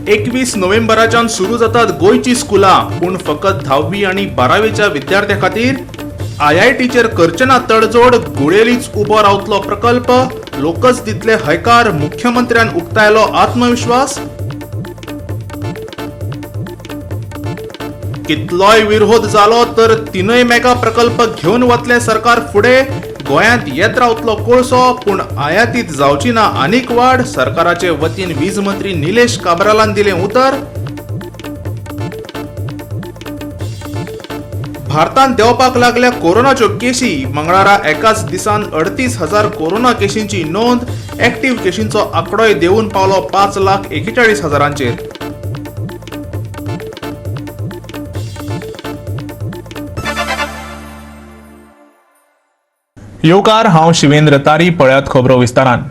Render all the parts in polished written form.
21 नोव्हेंबराच्यान सुरू जातात गोयची स्कुलां, पूण फकत 10वी आणि 12वीच्या विद्यार्थ्यां खातीर IITचेर करचे ना तडजोड, गुळेलीच उबो रावतलो प्रकल्प, लोकच दितले हयकार, मुख्यमंत्र्यान उक्तायलो आत्मविश्वास. कितलोय विरोध जालो तर तीनय मेगा प्रकल्प घेवन वतले सरकार फुडे. गोंयांत येत रावतलो कोळसो, पूण आयातीत जावची ना आनीक वाड, सरकाराचे वतीन वीज मंत्री निलेश काब्रालान दिलें उतर. भारतांत देंवपाक लागल्या कोरोनाच्यो केशी. मंगळारा एकाच दिसान 38,000 कोरोना केशींची नोंद. एक्टिव्ह केशींचो आंकडोय देंवून पावलो 5,41,000चेर. येवकार, हांव शिवेंद्र तारी. पळयात खबरो विस्तारान.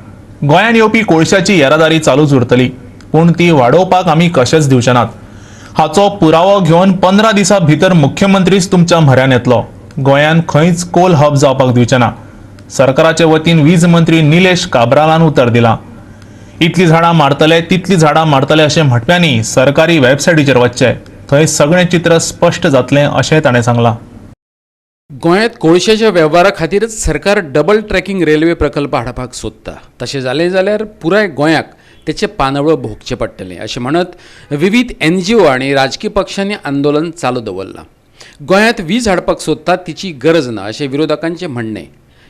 गोंयांत येवपी कोळशाची येरादारी चालूच उरतली, पूण ती वाडोवपाक आमी कशेच दिवचे नात. हाचो पुरावो घेवन 15 दिसां भितर मुख्यमंत्रीच तुमच्या म्हऱ्यान येतलो. गोंयांत खंयच कोल हब जावपाक दिवचे ना. सरकाराचे वतीन वीज मंत्री निलेश काब्रालान उतर दिलां. इतली झाडां मारतले तितली झाडां मारतले अशें म्हटप्यांनी सरकारी वेबसायटीचेर वचचें. थंय सगळें चित्र स्पश्ट जातलें अशें ताणें सांगलां. गोंयांत कोळशाच्या वेव्हारा खातीरच सरकार डबल ट्रॅकिंग रेल्वे प्रकल्प हाडपाक सोदता. तशें जालें जाल्यार पुराय गोंयाक तेचे पानवळ भोगचें पडटलें अशें म्हणत विविध NGO आनी राजकीय पक्षांनी आंदोलन चालू दवरलां. गोंयांत वीज हाडपाक सोदता तिची गरज ना अशें विरोधकांचें म्हणणें.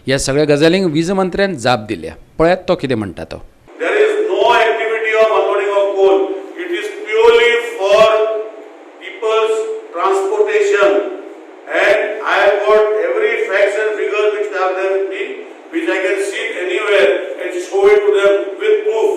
ह्या सगळ्या गजालींक वीज मंत्र्यान जाप दिल्या. पळयात तो कितें म्हणटा तो. There is no activity of unloading of coal. It is purely for people's transportation. And I have got every facts and figures which are there with me, which I can see anywhere and show it to them with proof.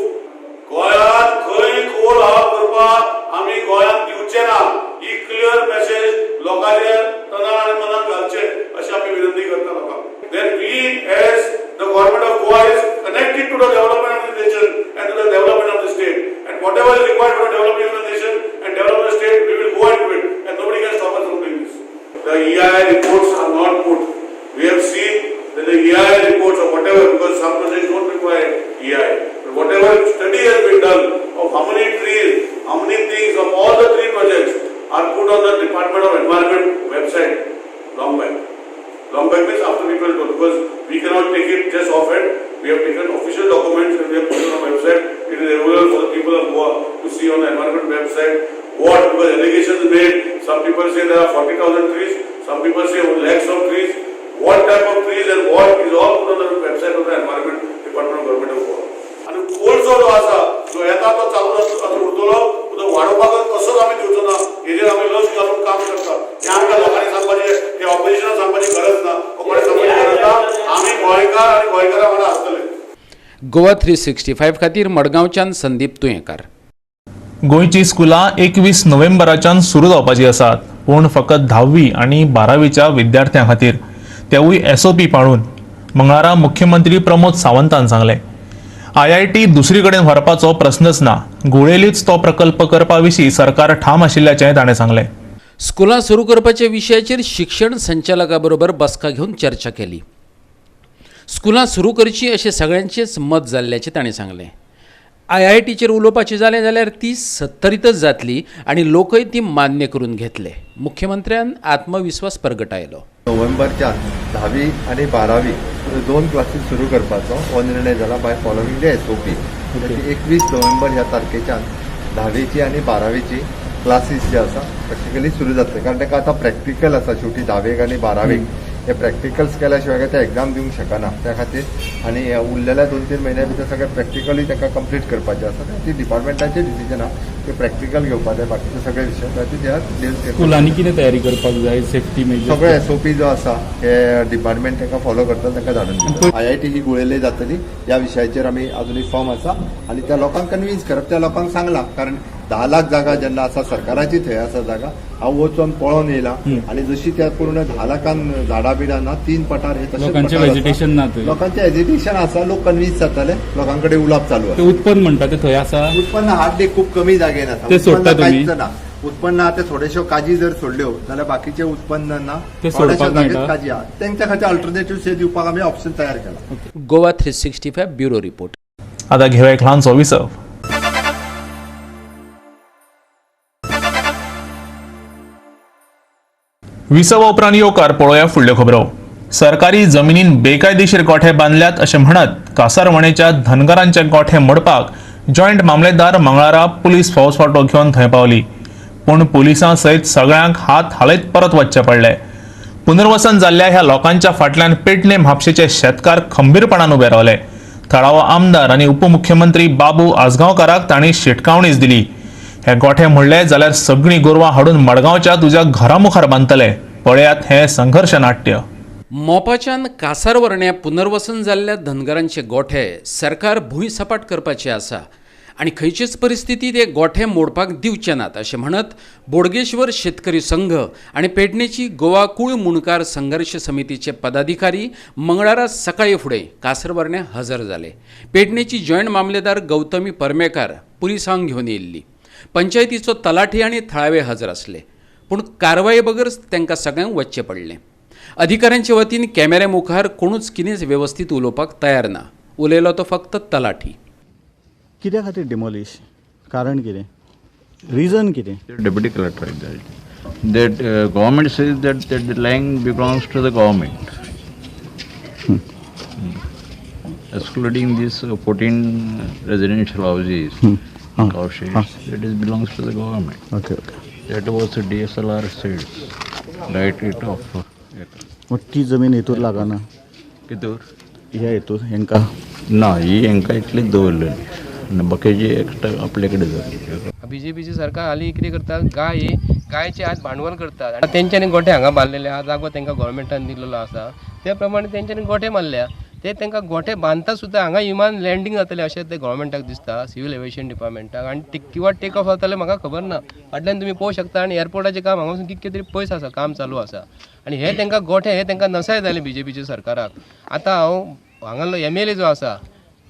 गोंयांत खंय Coal हाव करपाक आमी गोंयांत दिवचे ना ही clear message लोकांच्या तनात आनी मनात घालचे अशी आमी विनंती करता लोकांक. Then we as the government of Goa is connected to the development of the nation and to the development of the state. And whatever is required for the development of the nation and development of the state, we will go and do it. And nobody can stop us from doing this. The EIA reports are not put. We have seen that the EIA reports or whatever, because some projects don't require EIA. But whatever study has been done of how many trees, how many things of all the 3 projects are put on the Department of Environment website long back. Long back means after people do, because we cannot take it just offhand. We have taken official documents and we have put it on the website. It is available for the people of Goa to see on the environment website. What, because allegations made, some people say there are 40,000 trees, some people say lakhs of trees. What type of trees and what is all put on the website of the Environment Department of Government of Goa. आणि कोळसो जो आसा जो येता तो चालू उरतलो, तो वाडोवपाक कसोच आमी दिवचो ना. हेजेर आमी लक्ष घालून काम करता. हे आमकां लोकांनी सांगपाचें, हे ऑपोजिशनाक सांगपाची गरज ना. कोणी सांगपाची गरज ना. आमी गोंयकार आनी गोंयकारां वांगडा आसतले. गोवा 365 खातीर मडगांवच्यान संदीप तुयेंकार. गोंयची स्कुलां 21 नोव्हेंबराच्यान सुरू जावपाची आसात, पूण फकत 10वी आणि 12वीच्या विद्यार्थ्यां खातीर, तेवूय SOP पाळून. मंगळारा मुख्यमंत्री प्रमोद सावंतान सांगलें. IIT दुसरी कडेन व्हरपाचो प्रस्नच ना. गुळेलीच तो प्रकल्प करपा विशीं सरकार ठाम आशिल्ल्याचें ताणें सांगलें. स्कुलां सुरू करपाच्या विशयाचेर शिक्षण संचालका बरोबर बसका घेवन चर्चा केली. स्कुलां सुरू करची अशें सगळ्यांचेच मत जाल्ल्याचें ताणें सांगलें. IITचेर उलोवपाचें जालें जाल्यार ती सत्तरीतच जातली आनी लोकय ती मान्य करून घेतले. मुख्यमंत्र्यान आत्मविश्वास प्रगटायलो. नोव्हेंबरच्या 10वी आणि 12वी 2 क्लासीस सुरू करपाचो हो निर्णय जाला बाय फॉलोविंग द SOP. 21 नोव्हेंबर ह्या तारखेच्यान 10वीची आणि 12वीची क्लासीस जे आसा प्रॅक्टिकली सुरू जातले. कारण ताका आतां प्रॅक्टिकल आसा शेवटी 10वीक आणि 12वीक. हे प्रॅक्टिकल्स केल्या शिवाय ते एग्जाम दिवंक शकना. त्या खातीर आणि उरलेल्या 2-3 महिन्या भितर सगळे प्रॅक्टिकली ताका कंप्लीट करपाचें आसा. ती डिपार्टमेंटाचें डिसिजन आहा की प्रॅक्टिकल घेवपाक जाय. बाकीचे सगळे विशय स्कुलांनी कितें तयारी करपाक जाय, सेफ्टी मेजर सगळे SOP जो आसा हे डिपार्टमेंट ताका फॉलो करता ताका धाडून दिता. IIT ही गुळेली जातली ह्या विशयाचेर आमी अजुनूय फॉर्म आसा आनी त्या लोकांक कन्विन्स करप. त्या लोकांक सांगलां, कारण 10 लाख जागा जेन्ना आसा सरकाराची थंय आसा जागा, हांव वचून पळोवन येयलां आनी जशी त्या पूर्ण 10 लाखान झाडां बिडां ना 3 पटार हे लोकांचे वेजिटेशन ना, लोकांचे एज्युकेशन आसा. लोक कन्विन्स जाताले. लोकां कडेन उलोवप चालू आसा. उत्पन्न म्हणटा ते थंय आसा. उत्पन्न हार्डली खूब कमी जागेन आसा. ते सोडटा तुमी? उत्पन्न आतां थोड्याश्यो काजी जर सोडल्यो जाल्यार बाकीचे उत्पन्न ना. ते सोडपाक मेळटा. काजी आहा तेंच्या खातीर अल्टरनेटिव्ह से दिवपाक आमी ऑप्शन तयार केला. Goa 365 bureau report. आतां घेवया एक ल्हानसो विसव. विसव उपरांत येवकार पळोवया फुडल्यो खबरो. सरकारी जमिनीन बेकायदेशीर गोठे बांदल्यात अशें म्हणत कासारवणेच्या धनगरांचे गोठे मोडपाक जॉयंट मामलेदार मंगळारा पुलीस फौजफाटो घेवन थंय पावली. पूण पुलिसां सयत सगळ्यांक हात हालयत परत वचचें पडलें. पुनर्वसन जाल्ल्या ह्या लोकांच्या फाटल्यान पेडणे म्हापशेचे शेतकार खंबीरपणान उबे रावले. थळावो आमदार आनी उपमुख्यमंत्री बाबू आजगांवकाराक तांणी शिटकावणीच दिली. हे गोठे मोडले जाल्यार सगळीं गोरवां हाडून मडगांवच्या तुज्या घरा मुखार बांदतले. पळयात हे संघर्श नाट्य. मोपाच्यान कासारवरण्या पुनर्वसन जाल्ल्या धनगरांचे गोठे सरकार भूंयसपाट करपाचे आसा आनी खंयचेच परिस्थितीत हे गोठे मोडपाक दिवचे नात अशें म्हणत बोडगेश्वर शेतकरी संघ आनी पेडणेची गोवा कुळ मुणकार संघर्श समितीचे पदाधिकारी मंगळारा सकाळी फुडें कासारवरण्या हजर जाले. पेडणेची जॉयंट मामलेदार गौतमी परमेकार पुलिसांक घेवन येयल्ली. पंचायतीचो तलाठी आनी थळावे हजर आसले. पूण कारवाये बगरच तांकां सगळ्यांक वचचें पडलें. अधिकाऱ्यांचे वतीन कॅमेऱ्या मुखार कोणूच कितेंच व्यवस्थीत उलोवपाक तयार ना. उलयलो तो फक्त तलाठी. कित्या खातीर डिमोलिश? कारण कितें? रिजन कितें? Deputy Collector that government says that the land belongs to the government, excluding these 14 residential houses, houses, that is belongs to the government. Okay. That was a DSLR says, right it off. मग ती जमीन हेतूर लागना? कितूर? ह्या हेतूर हेंकां? ना ही हांकां इतलीच दवरलेली आनी बाकीची एक्स्ट्रा आपले कडेन दवरली. बीजेपीची सरकार हालीं कितें करता, गायचे आज भांडवल करतात आनी तेंच्यांनी गोठे हांगा बांदलेले आहा. जागो तांकां गव्हर्मेंटान दिलेलो आसा त्या प्रमाणे तेंच्यांनी गोठे बांदल्या. ते तांकां गोठे बांदता सुद्दां हांगा विमान लँडींग जातलें अशें ते गव्हर्मेंटाक दिसता, सिव्हील एविएशन डिपार्टमेंटाक. आनी किंवा टेक ऑफ जातलें म्हाका खबर ना. फाटल्यान तुमी पळोवंक शकता. आनी एअरपोर्टाचें काम हांगा वचून कितें तरी पयस आसा, काम चालू आसा. आनी हे तांकां गोठे हे तांकां नसाय जालें बीजेपीच्या सरकाराक. आतां हांव हांगालो MLA जो आसा,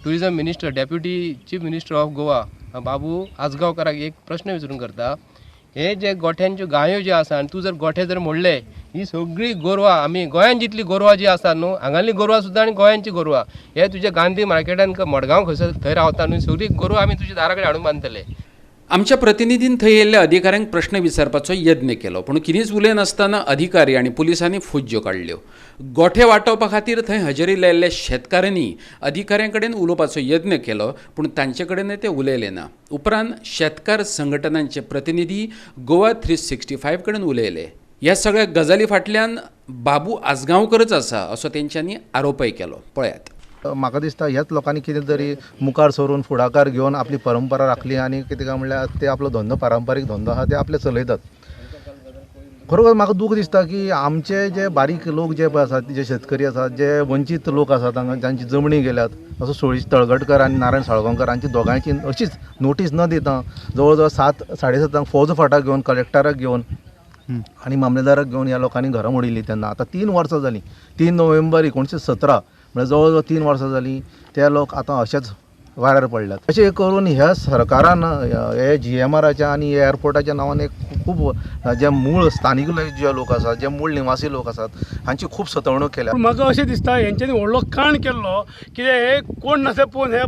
tourism minister, deputy chief minister of Goa Babu आजगांवकाराक एक प्रश्न विचारून करता. हे जे गोठ्यांच्यो गायो ज्यो आसा आनी तूं जर गोठे जर मोडले, ही सगळी गोरवां आमी गोंयांत जितली गोरवां जी आसा न्हू, हांगाली गोरवां सुद्दां आनी गोंयांची गोरवां हे तुजे गांधी मार्केटान मडगांव खंयसर थंय रावता न्हू, सगळी गोरवां आमी तुज्या दारा कडेन हाडून बांदतले. आमच्या प्रतिनिधीन थंय येयल्ल्या अधिकाऱ्यांक प्रश्न विचारपाचो यत्न केलो. पूण कितेंच उलयनासतना अधिकारी आनी पुलिसांनी फुज्ज्यो काडल्यो. गोठे वाटोवपा खातीर थंय हजेरी लायिल्ल्या शेतकारांनी अधिकाऱ्यां कडेन उलोवपाचो यत्न केलो, पूण तांचे कडेन ते उलयले ना. उपरांत शेतकार संघटनांचे प्रतिनिधी गोवा 365 कडेन उलयले. ह्या सगळ्या गजाली फाटल्यान बाबू आजगांवकरच आसा असो तेंच्यांनी आरोपय केलो. पळयात. म्हाका दिसता ह्याच लोकांनी कितें तरी मुखार सरून फुडाकार घेवन आपली परंपरा राखली आनी कितें काय म्हणल्यार ते आपलो धंदो, पारंपारीक धंदो आहा ते आपले चलयतात. खरोखर म्हाका दूख दिसता की आमचे जे बारीक लोक जे पळय आसात, जे शेतकरी आसात, जे वंचीत लोक आसात, हांगा जांची जमणी गेल्यात, असो सोळीश तळगटकर आनी नारायण साळगांवकर हांची दोगांयची अशीच नोटीस न दिता जवळ जवळ 7:30 फौज फाटाक घेवन, कलेक्टराक घेवन आनी मामलेदाराक घेवन ह्या लोकांनी घरां मोडिल्लीं. तेन्ना आतां 3 वर्सां जालीं. 3 नोव्हेंबर 1917 म्हणजे जवळ जवळ 3 वर्सां जालीं. ते लोक आतां अशेच वाऱ्यार पडल्यात. अशें करून ह्या सरकारान हे GMRच्या आनी एअरपोर्टाच्या नांवान एक खूब जे मूळ स्थानीक जे लोक आसात, जे मूळ निवासी लोक आसात, हांची खूब सतवणूक केल्या. म्हाका अशें दिसता हेंच्यांनी व्हडलो काण केल्लो. कितें हे कोण नासले पळोवन हे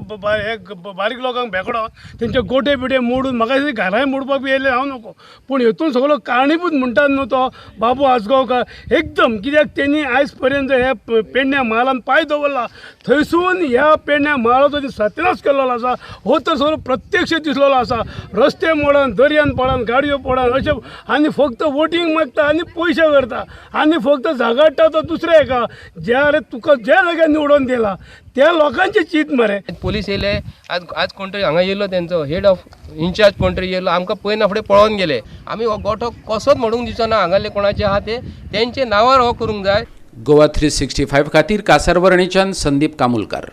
बारीक लोकांक भेकडो तेंचे गोटे बिटे मोडून म्हाका दिसता घरांय मोडपाक बी येयले हांव नको. पूण हेतून सगळो कारणीभूत म्हणटात न्हू तो बाबू आजगांवकर एकदम. कित्याक तेणी आयज पर्यंत हे पेडण्या महालान पांय दवरला. थंयसून ह्या पेडण्या महालाचो सत्यानाश केल्लो आसा. हो तर सगळो प्रत्यक्ष दिसलेलो आसा. रस्ते मोडान, दर्यान पडान, गाडयो पडान अशें आनी फक्त वोटींग मागता आनी पयशे करता आनी फक्त झगडटा तो दुसऱ्या हेका. ज्या तुका ज्या जाग्यार निवडून दिला त्या लोकांचे चीत मरे. पोलीस येयले आज कोण तरी हांगा येयलो, तेंचो हेड ऑफ इन्चार्ज कोण तरी येयलो, आमकां पयना फुडें पळोवन गेले. आमी हो गोठो कसोच मोडूंक दिवचो ना. हांगाले कोणाचे आहा ते तेंचे नांवार हो करूंक जाय. गोवा 365 खातीर कासारवरणेच्यान संदीप कामुलकार.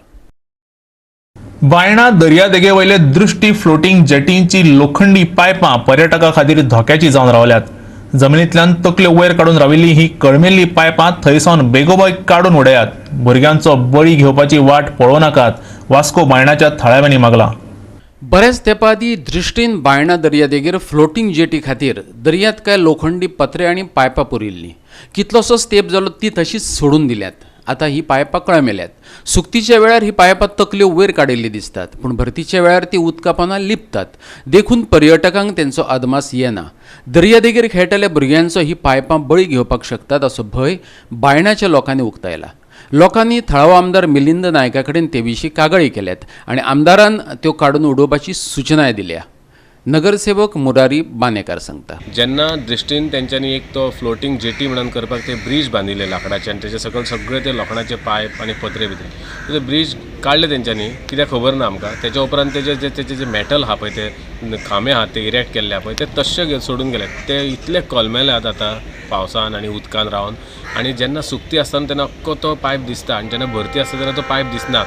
बायणा दर्यादेगे वयले दृश्टी फ्लोटिंग जेटींची लोखंडी पायपां पर्यटकां खातीर धोक्याची जावन रावल्यात. जमनींतल्यान तकल्यो वयर काडून राविल्ली ही कळमेल्ली पायपां थंयसावन बेगोबेग काडून उडयात. भुरग्यांचो बळी घेवपाची वाट पळोवं नाकात, वास्को बायणाच्या थळाव्यांनी मागला. बऱ्याच तेंपा आदीं दृश्टीन बायणा दर्यादेगेर फ्लोटिंग जेटी खातीर दर्यांत काय लोखंडी पत्रे आनी पायपां पुरिल्लीं. कितलोसोच तेंप जालो ती तशीच सोडून दिल्यात आता ही पायपां कळमेल्यात. सुकतीच्या वेळार ही पायपां तकल्यो वयर काडिल्ली दिसतात, पूण भरतीच्या वेळार ती उदका पोंदा लिपतात. देखून पर्यटकांक तेंचो अदमास येना. दर्यादेगेर खेळटल्या भुरग्यांचो ही पायपां बळी घेवपाक शकतात असो भंय बायणाच्या लोकांनी उक्तायला. लोकांनी थळावो आमदार मिलिंद नायका कडेन ते विशीं कागाळी केल्यात आनी आमदारान त्यो काडून उडोवपाची सूचनाय दिल्या. नगरसेवक मुरारी बानेकार सांगता. जेन्ना दृश्टीन तेंच्यांनी एक तो फ्लोटींग जेटी म्हणून करपाक ते ब्रिज बांदिल्ले लाकडाचे आनी तेचे सकयल सगळे ते लोखंडाचे पायप आनी पत्रे भितर ते ब्रिज काडले तेंच्यांनी, कित्याक खबर ना आमकां. तेच्या उपरांत तेचे जे मेटल आहा पळय ते खांबे आहा ते इरेक्ट केल्ले आहा पळय ते तश्शे सोडून गेले. ते इतले कोलमेल्यात आतां पावसान आनी उदकान रावन. आनी जेन्ना सुकती आसतना तेन्ना अख्खो तो पायप दिसता आनी जेन्ना भरती आसता तेन्ना तो पायप दिसना.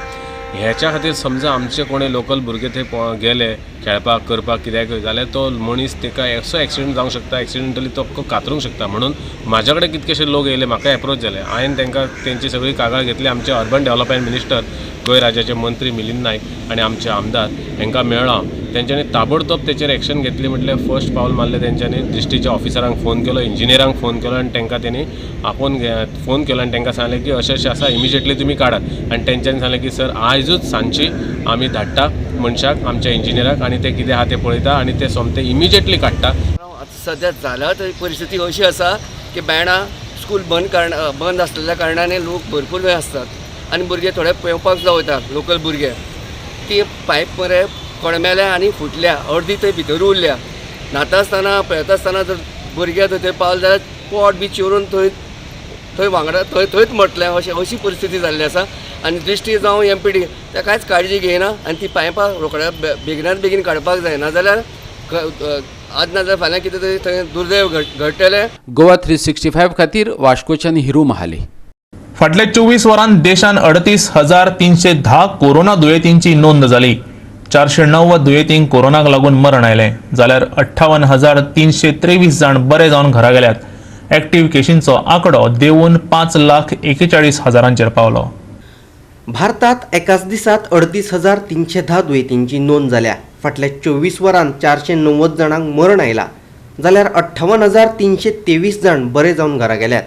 ह्याच्या खातीर समजा आमचे कोणी लोकल भुरगे थंय गेले खेळपाक करपाक कित्याक जाल्यार तो मनीस ताका असो एक्सिडेंट जावंक शकता, एक्सिडेंटली तो अख्खो कातरूंक शकता. म्हणून म्हाजे कडेन कितकेशे लोक येयले, म्हाका एप्रोच जाले. हांवें तांकां तेंची सगळी कागाळ घेतली. आमचे अर्बन डेव्हलपमेंट मिनिस्टर गोंय राज्याचे मंत्री मिलिंद नायक आनी आमचे आमदार हांकां मेळ्ळो. तेंच्यांनी ताबडतोब तेचेर एक्शन घेतली. म्हटल्यार फर्स्ट पावल मारलें तेंच्यांनी. दिश्टीच्या ऑफिसरांक फोन केलो, इंजिनियरांक फोन केलो आनी तांकां तेणी आपोवन फोन केलो आनी तांकां सांगलें की अशें अशें आसा, इमिजिएटली तुमी काडात. आनी तेंच्यांनी सांगलें की सर आयजूच सांजची आमी धाडटा मनशाक आमच्या इंजिनियराक आनी ते कितें आहा तें पळयता आनी ते सोमते इमिजिएटली काडटा. सध्या जाला थंय परिस्थिती अशी आसा की बायणां स्कूल बंद आसलेल्या कारणाने लोक भरपूर वेळ आसतात आनी भुरगे थोडे पेंवपाक जावं वतात. लोकल भुरगे ती पायप मरे कोळमेल्या आनी फुटल्या, अर्दी थंय भितर उरल्या. न्हाता आसतना पळयता आसतना जर भुरगे थंय पावले जाल्यार पोट बी चिरून थंय वांगडा थंयच मरतलें अशी परिस्थिती जाल्ली आसा. आनी दृश्टी जावं MPD ते कांयच काळजी घेयना आनी ती पायपां रोखड्या बेगिनात बेगीन काडपाक जाय, नाजाल्यार आज नाजाल्यार फाल्यां कितें तरी थंय दुर्दैव घडटलें. गोवा 365 खातीर वास्कोच्यान हिरू महाले. फाटल्या 24 वरांत देशांत 38,310 कोरोना दुयेंतींची नोंद जाली. 490 दुयेंतींक कोरोनाक लागून मरण आयलें, जाल्यार 58,323 जाण बरे जावन घरा गेल्यात. एक्टीव केशींचो आंकडो देंवून 5,41,000 पावलो. भारतात एकाच दिसात 38,310 दुयेंतींची नोंद जाल्या. फाटल्या 24 वरांत 490 जाणांक मरण आयला, जाल्यार 58,323 जाण बरे जावन घरा गेल्यात.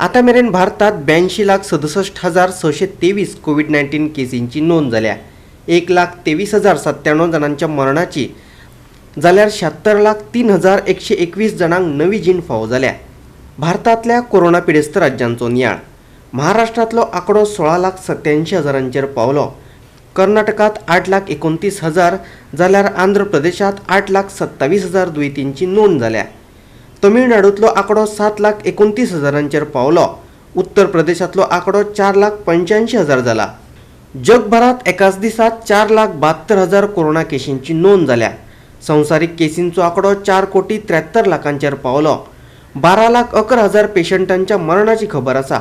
आता मेरेन भारतात 82,67,623 कोविड-19 केसींची नोंद जाल्या. 1,23,097 जाणांच्या मरणाची, जाल्यार 76,03,121 जाणांक नवी जीण फावो जाल्या. भारतांतल्या कोरोना पिडेस्त राज्यांचो नियाळ. महाराष्ट्रांतलो आंकडो 16,87,000 पावलो. कर्नाटकात 8,29,000 जाल्यार आंध्र प्रदेशात 8,27,000 दुयेंतींची नोंद जाल्या. तमिळनाडूंतलो आंकडो 7,29,000 पावलो. उत्तर प्रदेशांतलो आंकडो 4,85,000 जाला. जगभरात एकाच दिसात 4,72,000 कोरोना केशींची नोंद जाल्या. संवसारीक केसींचो आंकडो 4,73,00,000 पावलो. 12,11,000 पेशंटांच्या मरणाची खबर आसा,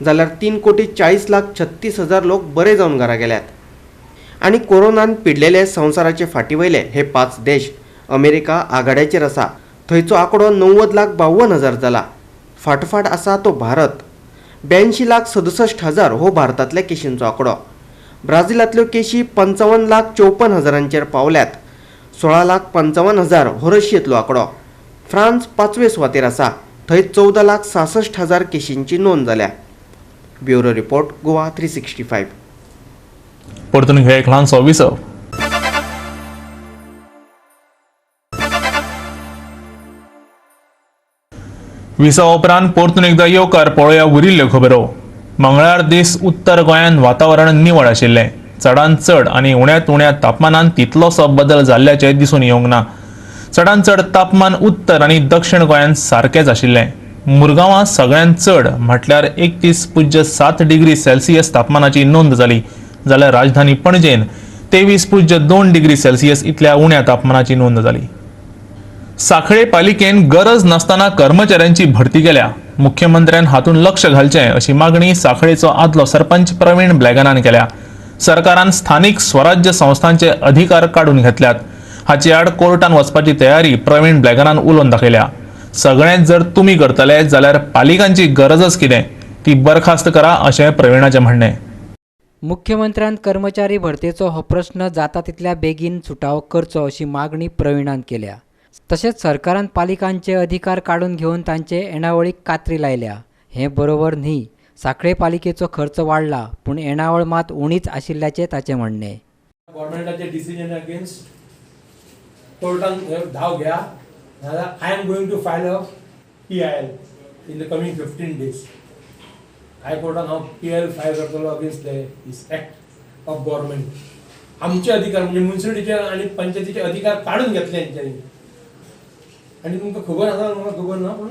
जाल्यार 3,40,36,000 लोक बरे जावन घरा गेल्यात. आनी कोरोनान पिडलेले संवसाराचे फाटीवयले हे 5 देश. अमेरिका आघाड्याचेर आसा, थंयचो आंकडो 90,52,000 जाला. फाटफाट आसा तो भारत. 82,67,000 हो भारतांतल्या केशींचो आंकडो. ब्राझीलांतल्यो केशी 55,54,000 पावल्यात. 16,55,000 हो रशियेंतलो आंकडो. फ्रांस 5वे सुवातेर आसा, थंय 14,66,000 केशींची नोंद जाल्या. Bureau report, Goa 365. परतून घेऊया एक ल्हानसो विसव. विसव उपरांत परतून एकदा येवकार पळोवया उरिल्ल्यो खबरो. मंगळार दीस उत्तर गोंयांत वातावरण निवळ आशिल्लें. चडांत चड आनी उण्यांत उण्या तापमानांत तितलोसो बदल जाल्ल्याचें दिसून येवंक ना. चडांत चड तापमान उत्तर आनी दक्षिण गोंयांत सारकेंच आशिल्लें. मुरगांवां सगळ्यांत चड म्हटल्यार 31.7 डिग्री सेल्सियस तापमानाची नोंद जाली, जाल्यार राजधानी पणजेन 23.2 डिग्री सेल्सियस इतल्या उण्या तापमानाची नोंद जाली. सांखळे पालिकेन गरज नासतना कर्मचाऱ्यांची भरती केल्या. मुख्यमंत्र्यान हातून लक्ष घालचें अशी मागणी सांखळेचो आदलो सरपंच प्रवीण ब्लॅगनान केल्या. सरकारान स्थानिक स्वराज्य संस्थांचे अधिकार काडून घेतल्यात. हाची आड कोर्टान वचपाची तयारी प्रवीण ब्लॅगनान उलोवन दाखयल्या. सगळेंच जर तुमी करतले जाल्यार पालिकांची गरजच कितें, ती बरखास्त करा अशें प्रवीणाचें म्हणणें. मुख्यमंत्र्यान कर्मचारी भरतेचो हो प्रश्न जाता तितल्या बेगीन सुटावो करचो अशी मागणी प्रवीणान केल्या. तशेंच सरकारान पालिकांचे अधिकार काडून घेवन तांचे येणावळीक कात्री लायल्या. हें बरोबर न्ही. सांखळे पालिकेचो खर्च वाडला पूण येणावळ मात उणीच आशिल्ल्याचे ताचे म्हणणे. गव्हर्मेंटाचे डिसिजन अगेन्स्ट कोर्टान धाव घ्या नाजाल्यार I am going to file a PIL in the coming 15 days. हायकोर्टान हांव PIL फायल करतलो against this act of government. आमचे अधिकार म्हणजे म्युनिसिपालिटीचे आनी पंचायतीचे अधिकार काढून घेतले हेंच्यांनी. आनी तुमकां खबर आसा म्हाका खबर ना पूण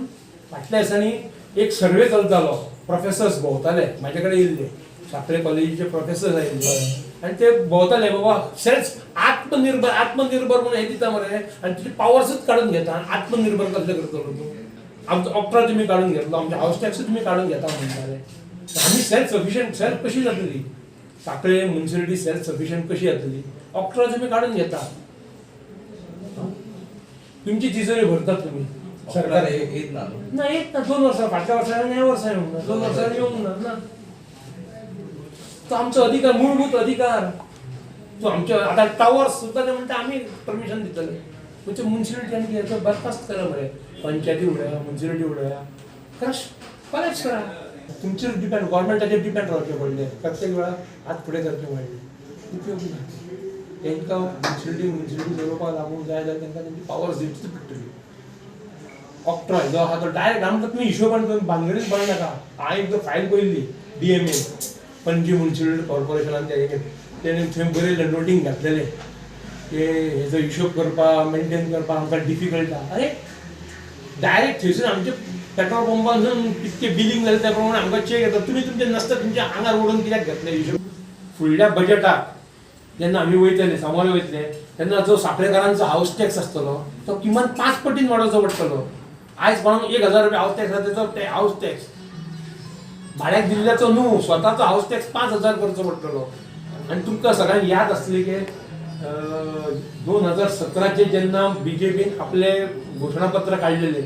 फाटल्या दिसांनी एक सर्वे चलतालो, प्रोफेसर्स भोंवताले म्हाजे कडेन येयल्ले, सांखळे कॉलेजीचे प्रोफेसर्स आयिल्ले आनी ते भोंवताले बाबा सेल्फ आत्मनिर्भर म्हणून हे दिता मरे आनी तुजे पावर्सूच काडून घेता. आत्मनिर्भर कसले करतलो तूं? आमचो ऑक्ट्रा तुमी काडून घेतलो, आमचे हाऊस टॅक्स तुमी काडून घेता म्हणटाले. आमी सेल्फ सफिशियंट सेल्फ कशी जातली? सांखळे म्युनिसिपालिटी सेल्फ सफिशियंट कशी जातली? ऑक्ट्रा तुमी काडून घेता, तुमची तिजोरी भरतात तुमी. सरकार येत ना 2 वर्सां फाटल्या वर्सां ह्या वर्सां येवंक ना, 2 वर्सां येवंक ना. तो आमचो अधिकार, मूलभूत अधिकार. तो आमचे आतां टावर्स सुद्दां ते म्हणटा आमी परमिशन दितले. म्हणजे म्युनिसिपालिटी याचो बरखास्त करा मरे. पंचायती उडया, म्युनिसिपालिटी उडया, कलेक्ट करा. तुमचेर डिपेंड, गव्हर्मेंटाचेर डिपेंड रावचें पडलें. प्रत्येक वेळार हात फुडें करचें पडलें. उपयोगी ना. तांकां म्युनिसिपालिटी चलोवपाक लागूंक जाय जाल्यार तांकां तेंची पावर्स दिवची पडटली. ऑक्ट्रा जो आहा तो डायरेक्ट आमकां तुमी हिशोबान करून भानगडीच पडो नाका. हांवें एकदां फायल पयल्ली DMA पणजी म्युनिसिपालिटी कॉर्पोरेशनान तेणें थंय बरयलें, नोटींग घातलेलें की हेजो हिशोब करपाक मेंटेन करपाक आमकां डिफिकल्ट आहा. अरे डायरेक्ट थंयसून आमचे पेट्रोल पंपासून कितके बिलिंग जालें त्या प्रमाणे आमकां चेक येता. तुमी तुमचे नासता तुमच्या आंगार ओडून कित्याक घेतले हिशोब? फुडल्या बजेटाक जेन्ना आमी वयतले, सामोरे वयतले तेन्ना जो सांखळेकारांचो हाऊस टॅक्स आसतलो तो किमान 5 पटीन वाडोवचो पडटलो. आयज कोणाक 1000 रुपया हाऊस टॅक्स आसा तेचो हाऊस टॅक्स भाड्याक दिल्ल्याचो न्हू, स्वताचो हाऊस टॅक्स 5000 करचो पडटलो. आनी तुमकां सगळ्यांक याद आसतली की 2017 जेन्ना BJPन आपले घोशणापत्र काडलेले,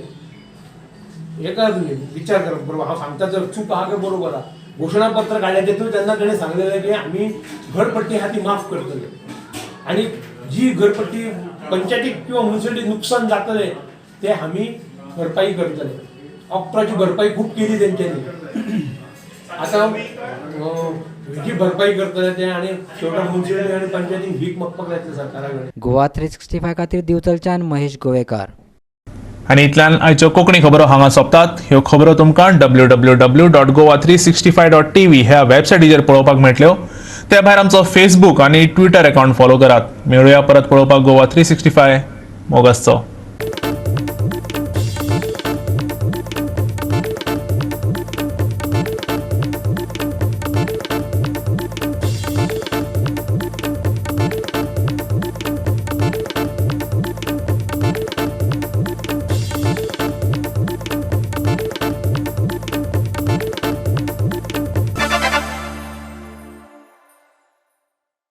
एका तुमी विचार करप बरोबर, हांव सांगता जर चूक आहा काय बरोबर आहा. घोशणापत्र काडल्या तेतून तेन्ना तेणें सांगलेलें की आमी घरपट्टी आहा ती माफ करतले आनी जी घरपट्टी पंचायतीक किंवा म्युनिसिपालिटीक नुकसान जातलें ते आमी भरपाई करतले. ऑक्ट्राची भरपाई खूब केली तेंच्यांनी. आतां जी भरपाई करतले ते आनी शेवटाक म्युनिसिपालिटी आनी पंचायतीक भीक मागपाक जातले सरकारा कडेन. गोवा 365 खातीर दिवचलच्यान महेश गोवेकार. आनी इतल्यान आयच्यो कोंकणी खबरो हांगा सोंपतात. ह्यो खबरो तुमकां www.goa365.tv ह्या वेबसायटीचेर पळोवपाक मेळटल्यो. त्या भायर आमचो फेसबूक आनी ट्विटर अकावंट फॉलो करात. मेळुया परत पळोवपाक गोवा 365 मोगासचो.